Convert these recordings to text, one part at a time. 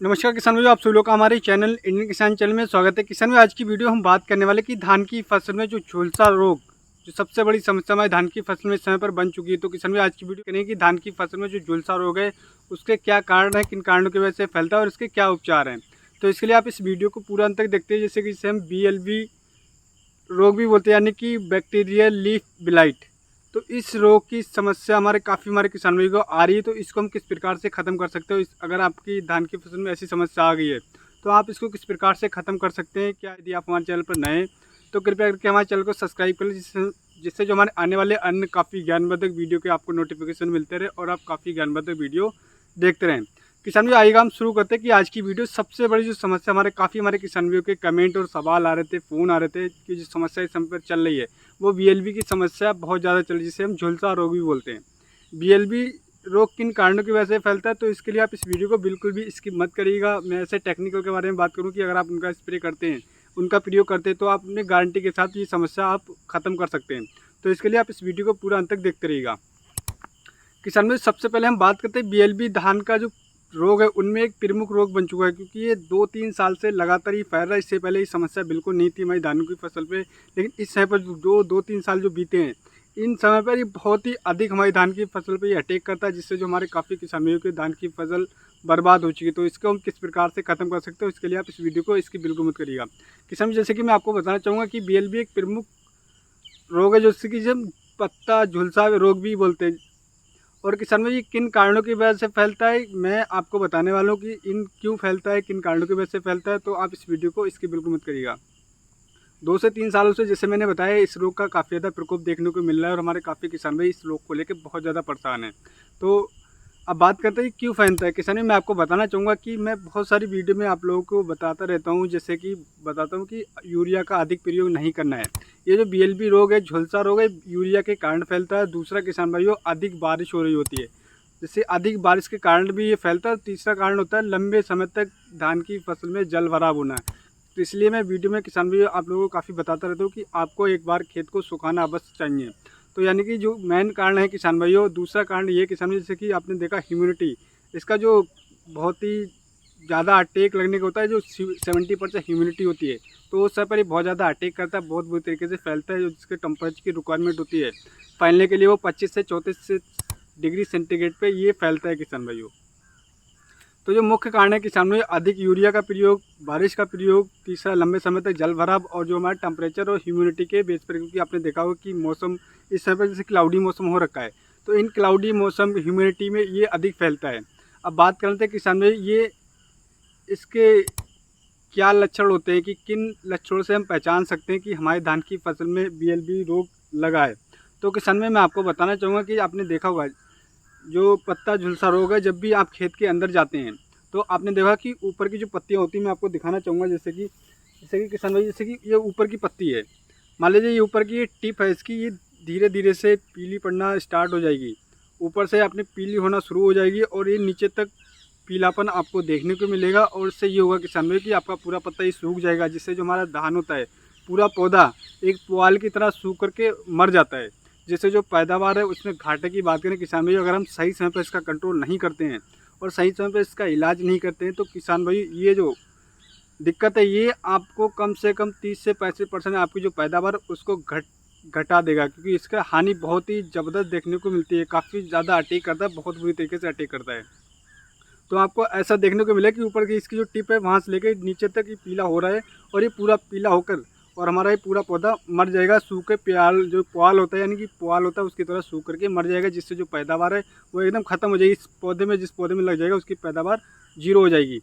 नमस्कार किसान भाइयों, आप सभी लोग का हमारे चैनल इंडियन किसान चैनल में स्वागत है। किसान भाई, आज की वीडियो हम बात करने वाले कि धान की फसल में जो झुलसा रोग, जो सबसे बड़ी समस्या हमारी धान की फसल में इस समय पर बन चुकी है। तो किसान भाई, आज की वीडियो करेंगे कि धान की फसल में जो झुलसा रोग है उसके क्या कारण है, किन कारणों की वजह से फैलता है और इसके क्या उपचार हैं। तो इसके लिए आप इस वीडियो को पूरा अंत तक देखते हैं, जैसे कि इसे हम BLV रोग भी बोलते हैं, यानी कि बैक्टीरियल लीफ ब्लाइट। तो इस रोग की समस्या हमारे किसान भाई को आ रही है, तो इसको हम किस प्रकार से ख़त्म कर सकते हो। अगर आपकी धान की फसल में ऐसी समस्या आ गई है तो आप इसको किस प्रकार से ख़त्म कर सकते हैं। क्या यदि आप हमारे चैनल पर नए हैं तो कृपया करके हमारे चैनल को सब्सक्राइब कर लें, जिससे जो हमारे आने वाले अन्य काफ़ी ज्ञानवर्धक वीडियो के आपको नोटिफिकेशन मिलते रहे और आप काफ़ी ज्ञानवर्धक वीडियो देखते रहें। किसान भाई, आइएगा हम शुरू करते हैं कि आज की वीडियो सबसे बड़ी जो समस्या हमारे किसान भाइयों के कमेंट और सवाल आ रहे थे, फ़ोन आ रहे थे कि जो समस्या इस समय पर चल रही है वो BLV की समस्या बहुत ज़्यादा चल रही है, जिसे हम झुलसा रोग भी बोलते हैं। BLV रोग किन कारणों की वजह से फैलता है, तो इसके लिए आप इस वीडियो को बिल्कुल भी स्किप मत करिएगा। मैं ऐसे टेक्निकल के बारे में बात करूँ कि अगर आप उनका स्प्रे करते हैं, उनका प्रयोग करते हैं, तो आप अपने गारंटी के साथ ये समस्या आप ख़त्म कर सकते हैं। तो इसके लिए आप इस वीडियो को पूरा अंत तक देखते रहिएगा। किसान भाई, सबसे पहले हम बात करते हैं BLV धान का जो रोग है उनमें एक प्रमुख रोग बन चुका है, क्योंकि ये 2-3 साल से लगातार ही फैल रहा है। इससे पहले ये समस्या बिल्कुल नहीं थी हमारी धान की फसल पे, लेकिन इस समय पर जो 2-3 साल जो बीते हैं, इन समय पर ये बहुत ही अधिक हमारी धान की फसल पे ये अटैक करता है, जिससे जो हमारे काफ़ी किसानों की धान की फसल बर्बाद हो चुकी है। तो इसको हम किस प्रकार से ख़त्म कर सकते हो, इसके लिए आप इस वीडियो को इसकी बिल्कुल मत करिएगा। किसान, जैसे कि मैं आपको बताना चाहूँगा कि BLV एक प्रमुख रोग है, जिससे कि जब पत्ता झुलसा रोग भी बोलते हैं। और किसान में ये किन कारणों की वजह से फैलता है, मैं आपको बताने वाला हूँ कि इन क्यों फैलता है, किन कारणों की वजह से फैलता है। तो आप इस वीडियो को इसकी बिल्कुल मत करिएगा। 2 से 3 सालों से, जैसे मैंने बताया, इस रोग का काफ़ी ज़्यादा प्रकोप देखने को मिल रहा है और हमारे काफ़ी किसान भाई इस रोग को लेकर बहुत ज़्यादा परेशान हैं। तो अब बात करते हैं कि क्यों फैलता है। किसान भाई, मैं आपको बताना चाहूँगा कि मैं बहुत सारी वीडियो में आप लोगों को बताता रहता हूँ, जैसे कि बताता हूँ कि यूरिया का अधिक प्रयोग नहीं करना है। ये जो BLV रोग है, झुलसा रोग है, यूरिया के कारण फैलता है। दूसरा किसान भाइयों, अधिक बारिश हो रही होती है, जिससे अधिक बारिश के कारण भी ये फैलता है। तीसरा कारण होता है लंबे समय तक धान की फसल में जल भराव होना है। तो इसलिए मैं वीडियो में किसान भाइयों आप लोगों को काफ़ी बताता रहता हूँ कि आपको एक बार खेत को सुखाना अवश्य चाहिए। तो यानी कि जो मेन कारण है किसान भाइयों, दूसरा कारण ये किसान भाई, जैसे कि आपने देखा ह्यूमिडिटी, इसका जो बहुत ही ज़्यादा अटैक लगने का होता है, जो 70% ह्यूमिडिटी होती है, तो उस समय पर ये बहुत ज़्यादा अटैक करता है, बहुत बुरी तरीके से फैलता है। जो जिसके टेम्परेचर की रिक्वायरमेंट होती है फैलने के लिए, वो 25 से 34 डिग्री सेंटीग्रेड पे ये फैलता है किसान भाइयों। तो जो मुख्य कारण है किसान भाई, अधिक यूरिया का प्रयोग, बारिश का प्रयोग, तीसरा लंबे समय तक जल भराव, और जो हमारे टेम्परेचर और ह्यूमिडिटी के बेस पर, क्योंकि आपने देखा होगा कि मौसम इस समय पर जैसे क्लाउडी मौसम हो रखा है, तो इन क्लाउडी मौसम ह्यूमिडिटी में ये अधिक फैलता है। अब बात करते हैं किसान भाई, ये इसके क्या लक्षण होते हैं, कि किन लक्षणों से हम पहचान सकते हैं कि हमारे धान की फसल में BLV रोग लगा है। तो किसान भाई, मैं आपको बताना चाहूँगा कि आपने देखा होगा जो पत्ता झुलसा रोग है, जब भी आप खेत के अंदर जाते हैं तो आपने देखा कि ऊपर की जो पत्तियां होती हैं, मैं आपको दिखाना चाहूँगा, जैसे कि किसान भाई, जैसे कि ये ऊपर की पत्ती है, मान लीजिए ये ऊपर की ये टिप है इसकी, ये धीरे धीरे से पीली पड़ना स्टार्ट हो जाएगी, ऊपर से अपनी पीली होना शुरू हो जाएगी और ये नीचे तक पीलापन आपको देखने को मिलेगा। और इससे ये होगा किसान भाई कि आपका पूरा पत्ता ये सूख जाएगा, जिससे जो हमारा धान होता है, पूरा पौधा एक पुआल की तरह सूख करके मर जाता है, जिससे जो पैदावार है उसमें घाटे की बात करें किसान भाई, अगर हम सही समय पर इसका कंट्रोल नहीं करते हैं और सही समय पर इसका इलाज नहीं करते हैं, तो किसान भाई ये जो दिक्कत है ये आपको कम से कम 30 से 35% आपकी जो पैदावार उसको घटा देगा, क्योंकि इसका हानि बहुत ही ज़बरदस्त देखने को मिलती है। काफ़ी ज़्यादा अटैक करता है, बहुत बुरी तरीके से अटैक करता है। तो आपको ऐसा देखने को मिला कि ऊपर की इसकी जो टिप है वहाँ से लेकर नीचे तक ये पीला हो रहा है, और ये पूरा पीला होकर और हमारा ये पूरा पौधा मर जाएगा, सूखे प्याल जो पुआल होता है, यानी कि पुआल होता है उसकी तरह सूख करके मर जाएगा, जिससे जो पैदावार है वो एकदम ख़त्म हो जाएगी। इस पौधे में, जिस पौधे में लग जाएगा उसकी पैदावार जीरो हो जाएगी।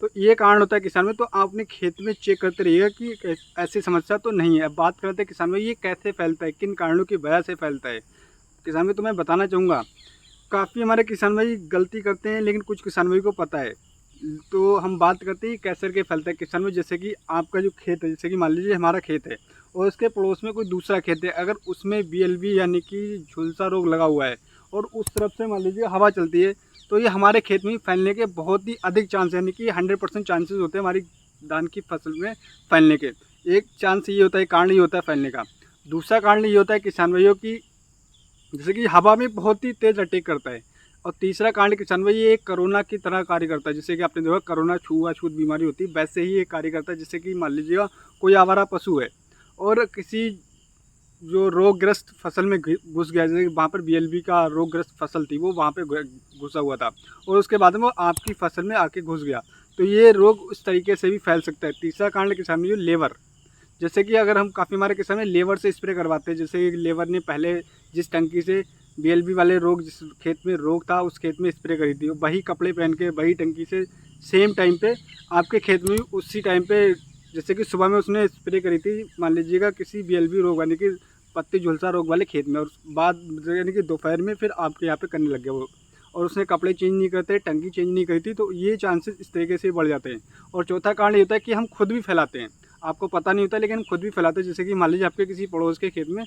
तो ये कारण होता है किसान में। तो आप अपने खेत में चेक करते रहिएगा कि ऐसी समस्या तो नहीं है। अब बात करते हैं किसान में ये कैसे फैलता है, किन कारणों की वजह से फैलता है। किसान में तो मैं बताना चाहूँगा, काफ़ी हमारे किसान भाई गलती करते हैं, लेकिन कुछ किसान भाई को पता है। तो हम बात करते हैं कैसे करके फैलता है किसान में। जैसे कि आपका जो खेत है, जैसे कि मान लीजिए हमारा खेत है और उसके पड़ोस में कोई दूसरा खेत है, अगर उसमें BLV यानी कि झुलसा रोग लगा हुआ है और उस तरफ से मान लीजिए हवा चलती है, तो ये हमारे खेत में फैलने के बहुत ही अधिक चांस, यानी कि 100% चांसेस होते हैं हमारी धान की फसल में फैलने के। एक चांस ये होता है, कारण ये होता है फैलने का। दूसरा कारण ये होता है किसान भाइयों की, जैसे कि हवा में बहुत ही तेज़ अटैक करता है। और तीसरा कांड किसान भाई ये कोरोना की तरह कार्य करता है। जैसे कि आपने देखा कोरोना छुआछूत बीमारी होती है, वैसे ही ये कार्य करता है। जैसे कि मान लीजिएगा कोई आवारा पशु है और किसी जो रोगग्रस्त फसल में घुस गया, जैसे वहाँ पर बीएलबी का रोगग्रस्त फसल थी वो वहाँ पे घुसा हुआ था और उसके बाद में वो आपकी फसल में आके घुस गया, तो ये रोग उस तरीके से भी फैल सकता है। तीसरा कांड किसान में जो लेबर, जैसे कि अगर हम काफ़ी हमारे किसान में लेबर से स्प्रे करवाते हैं, जैसे लेबर ने पहले जिस टंकी से बीएलबी वाले रोग जिस खेत में रोग था उस खेत में स्प्रे करी थी, वही कपड़े पहन के वही टंकी से सेम टाइम पे आपके खेत में भी उसी टाइम पे, जैसे कि सुबह में उसने स्प्रे करी थी मान लीजिएगा किसी बीएलबी रोग यानी कि पत्ती झुलसा रोग वाले खेत में, और बाद यानी कि दोपहर में फिर आपके यहाँ पे करने लग गया वो, और उसने कपड़े चेंज नहीं करते, टंकी चेंज नहीं करी थी, तो ये चांसेस इस तरीके से बढ़ जाते हैं। और चौथा कारण ये होता है कि हम खुद भी फैलाते हैं, आपको पता नहीं होता लेकिन हम खुद भी फैलाते हैं। जैसे कि मान लीजिए आपके किसी पड़ोस के खेत में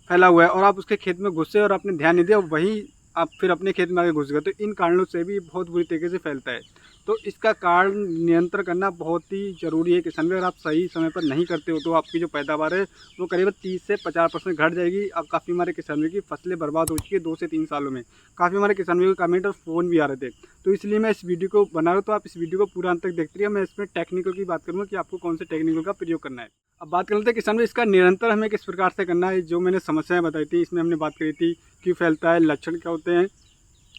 फैला हुआ है और आप उसके खेत में घुसे और आपने ध्यान नहीं दिया, वही आप फिर अपने खेत में आगे घुस गए, तो इन कारणों से भी बहुत बुरी तरीके से फैलता है। तो इसका कारण नियंत्रण करना बहुत ही ज़रूरी है किसान भाई। अगर आप सही समय पर नहीं करते हो तो आपकी जो पैदावार है वो करीब 30 से 50% घट जाएगी। अब काफ़ी हमारे किसान भाई की फसलें बर्बाद हो चुकी है 2 से 3 सालों में। काफ़ी हमारे किसान भाई को कमेंट और फ़ोन भी आ रहे थे, तो इसलिए मैं इस वीडियो को बना रहा हूँ। तो आप इस वीडियो को पूरा अंत तक देखते रहिए। मैं इसमें टेक्निकल की बात करूँगा कि आपको कौन से टेक्निकल का प्रयोग करना है। अब बात कर लेते हैं किसान भाई इसका निरंतर हमें किस प्रकार से करना है। जो मैंने समस्याएं बताई थी इसमें हमने बात करी थी क्यों फैलता है, लक्षण क्या होते हैं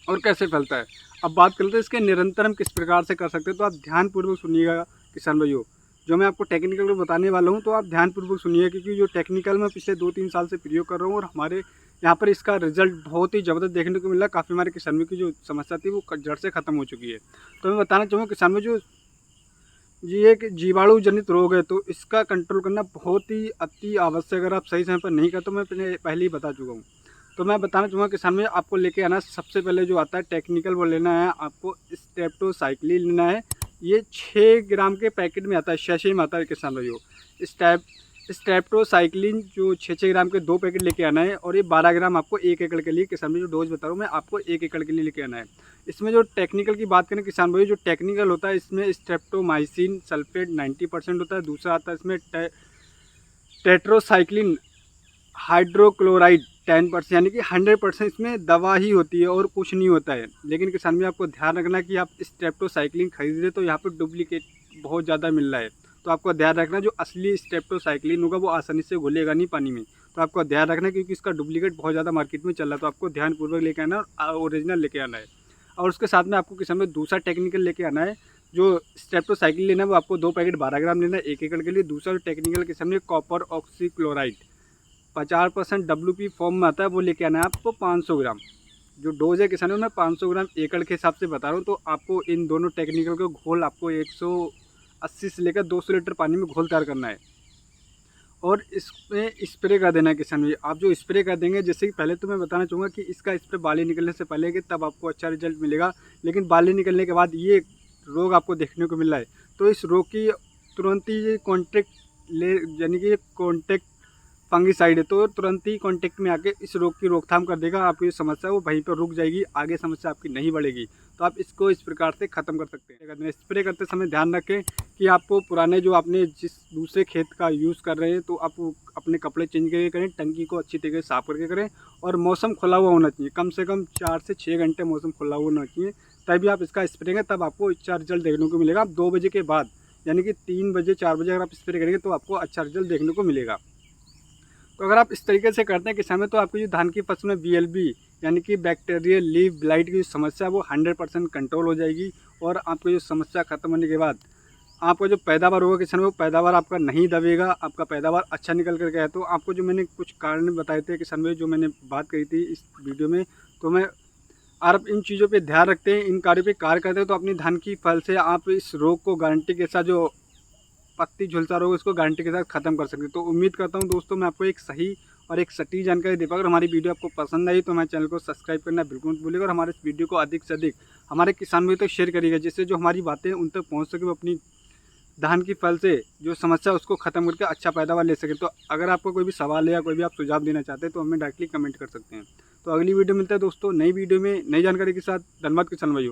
और कैसे फैलता है। अब बात कर लेते हैं इसके निरंतर हम किस प्रकार से कर सकते हैं। तो आप ध्यानपूर्वक सुनिएगा किसान भाइयों, जो मैं आपको टेक्निकल बताने वाला हूँ तो आप ध्यानपूर्वक सुनिए, क्योंकि जो टेक्निकल मैं पिछले 2-3 साल से प्रयोग कर रहा हूँ और हमारे यहाँ पर इसका रिजल्ट बहुत ही ज़बरदस्त देखने को मिला। काफ़ी हमारे किसानों की जो समस्या थी वो जड़ से ख़त्म हो चुकी है। तो मैं बताना चाहूँगा किसान में जो ये एक जीवाणु जनित रोग है, तो इसका कंट्रोल करना बहुत ही अति आवश्यक। अगर आप सही समय पर नहीं करते तो मैं पहले ही बता चुका हूँ। तो मैं बताना चाहूँगा किसान में आपको लेके आना, सबसे पहले जो आता है टेक्निकल वो लेना है, आपको स्ट्रेप्टोसाइक्लिन लेना है। ये 6 ग्राम के पैकेट में आता है, शैशे में आता है किसान भाइयों। स्ट्रेप्टोसाइक्लिन जो 6-6 ग्राम के 2 पैकेट लेके आना है, और ये 12 ग्राम आपको 1 एकड़ के लिए, किसान भाई जो डोज बता रहा हूँ मैं आपको 1 एकड़ के लिए लेके आना है। इसमें जो टेक्निकल की बात करें किसान भाई, जो टेक्निकल होता है इसमें स्ट्रेप्टोमाइसिन सल्फेट 90% होता है। दूसरा आता है इसमें टेट्रोसाइक्लिन हाइड्रोक्लोराइड 10%, यानी कि 100% इसमें दवा ही होती है और कुछ नहीं होता है। लेकिन किसान में आपको ध्यान रखना कि आप स्ट्रेप्टोसाइक्लिन खरीद रहे तो यहाँ पर डुप्लीकेट बहुत ज़्यादा मिल रहा है, तो आपको ध्यान रखना जो असली स्ट्रेप्टोसाइक्लिन होगा वो आसानी से घुलेगा नहीं पानी में, तो आपको ध्यान रखना क्योंकि इसका डुप्लीकेट बहुत ज़्यादा मार्केट में चल रहा है। तो आपको ध्यानपूर्वक लेके आना और ओरिजिनल लेके आना है। और उसके साथ में आपको किसान में दूसरा टेक्निकल लेके आना है। जो स्ट्रेप्टोसाइक्लिन लेना है वो आपको 2 पैकेट 12 ग्राम लेना है 1 एकड़ के लिए। दूसरा टेक्निकल किसान में कॉपर ऑक्सीक्लोराइड 50% WP फॉर्म में आता है, वो लेके आना है आपको 500 ग्राम। जो डोज है किसानों में 500 ग्राम एकड़ के हिसाब से बता रहा हूँ। तो आपको इन दोनों टेक्निकल का घोल आपको 180 से लेकर 200 लीटर पानी में घोल तैयार करना है और इसमें स्प्रे कर देना है किसान भाई। आप जो स्प्रे कर देंगे, जैसे कि पहले तो मैं बताना चाहूँगा कि इसका स्प्रे बाली निकलने से पहले कि तब आपको अच्छा रिजल्ट मिलेगा, लेकिन बाली निकलने के बाद ये रोग आपको देखने को मिल रहा है। तो इस रोग की तुरंत ही यानी कि कॉन्टेक्ट फंगिसाइड है, तो तुरंत ही कांटेक्ट में आके इस रोग की रोकथाम कर देगा। आपकी जो समस्या है वो वहीं पर रुक जाएगी, आगे समस्या आपकी नहीं बढ़ेगी। तो आप इसको इस प्रकार से ख़त्म कर सकते हैं। स्प्रे करते समय ध्यान रखें कि आपको पुराने जो आपने जिस दूसरे खेत का यूज़ कर रहे हैं तो आप अपने कपड़े चेंज करके करें, टंकी को अच्छी तरीके से साफ़ करके करें, और मौसम खुला हुआ होना चाहिए। कम से कम 4 से 6 घंटे मौसम खुला हुआ होना चाहिए, तभी आप इसका स्प्रे करें, तब आपको अच्छा रिजल्ट देखने को मिलेगा। आप 2 बजे के बाद यानी कि 3 बजे 4 बजे अगर आप स्प्रे करेंगे तो आपको अच्छा रिजल्ट देखने को मिलेगा। तो अगर आप इस तरीके से करते हैं किसान में, तो आपकी जो धान की फसल में BLB यानी कि बैक्टीरियल लीफ ब्लाइट की जो समस्या है वो 100% कंट्रोल हो जाएगी। और आपकी जो समस्या खत्म होने के बाद आपका जो पैदावार होगा किसान में, वो पैदावार आपका नहीं दबेगा, आपका पैदावार अच्छा निकल कर गया। तो आपको जो मैंने कुछ कारण बताए थे किसान में, जो मैंने बात करी थी इस वीडियो में, तो मैं आप इन चीज़ों पे ध्यान रखते हैं, इन कार्यों पे कार्य करते हैं, तो अपनी धान की फसल से आप इस रोग को गारंटी के साथ, जो पत्ती झुलसा रोग, इसको गारंटी के साथ खत्म कर सकते हैं। तो उम्मीद करता हूँ दोस्तों मैं आपको एक सही और एक सटीक जानकारी दे पाऊँ। अगर हमारी वीडियो आपको पसंद आई तो हमारे चैनल को सब्सक्राइब करना बिल्कुल मत भूलिएगा, और हमारे इस वीडियो को अधिक से अधिक हमारे किसान भाई तक शेयर करिएगा, जिससे जो हमारी बातें उन तक पहुँच सके, वो अपनी धान की फल से जो समस्या उसको खत्म करके अच्छा पैदावार ले सके। तो अगर आपको कोई भी सवाल है या कोई भी आप सुझाव देना चाहते हैं तो हमें डायरेक्टली कमेंट कर सकते हैं। तो अगली वीडियो मिलता है दोस्तों नई वीडियो में नई जानकारी के साथ। धन्यवाद किसान भाइयों।